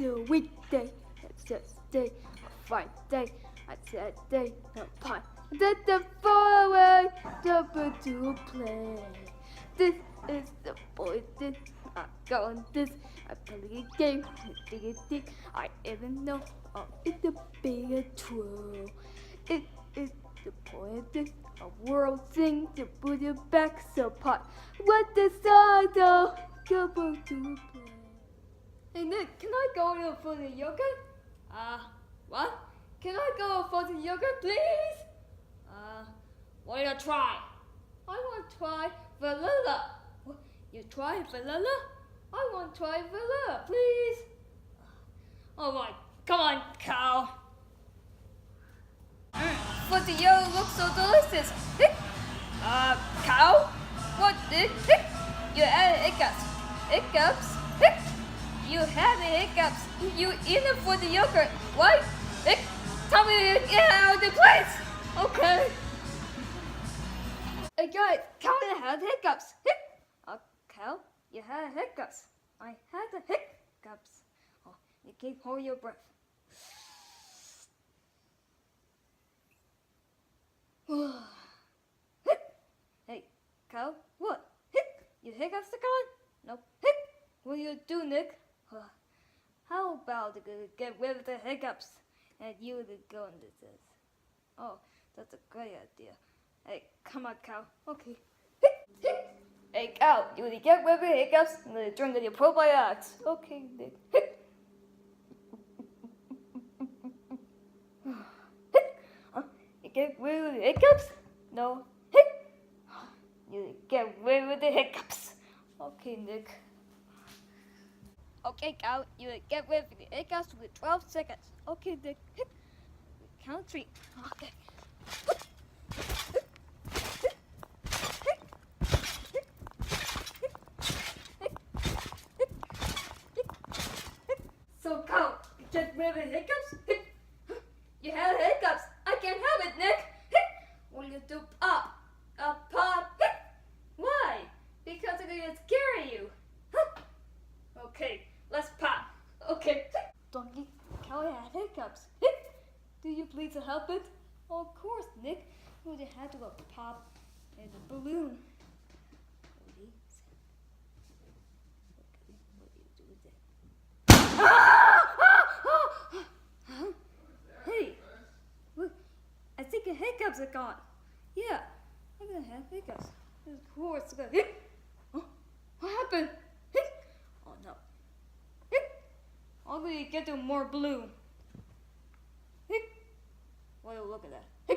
a weekday. It's just day, a Friday. I said day, no pie. Let the fall away, jump into play. This is the boy, this I'm going this. I play a game, I even know it's a bigger troll. It is the point this a world thing to put your back so pot. What the song though? Go back to play. Hey Nick, can I go for the yogurt? What? Can I go for the yogurt, please? What do you try? I want to try vanilla. What? You try vanilla? I want to try vanilla, please. Alright, come on, cow. But the yogurt looks so delicious. Cow? What did? You had hiccups. Hiccups? You had the hiccups. You eat them for the yogurt. What? Tell me to get out of the place. Okay. Hey guys, Cow had hiccups. Cow, you had hiccups. I had the hiccups. Oh, you keep holding your breath. Hey, Cow, what? You hiccups again? No. What do you do, Nick? How about get rid of the hiccups and you to go into this? Oh, that's a great idea. Hey, come on, Cow. Okay. Hey, Cow, you need to get rid of the hiccups and drink your probiotics. Okay, Nick. You get rid of the hiccups? No. You get rid of the hiccups. Okay, Nick. Okay, Cow, you get rid of the hiccups with 12 seconds. Okay, Nick. Count 3. Okay. So, Cow, you get rid of the hiccups? You have hiccups. I can't have it, Nick. Will you do pop? Pop. Why? Because I'm gonna scare you. Okay, let's pop. Okay. Donkey, Cow had hiccups. Do you please help it? Oh, of course, Nick. We just had to go pop and a balloon. Okay, what do you do with that? Hey, look, I think the hiccups are gone. Yeah, I'm gonna have hiccups. Of course, oh, what happened? Oh no. I'm gonna get them more blue. Well, look at that.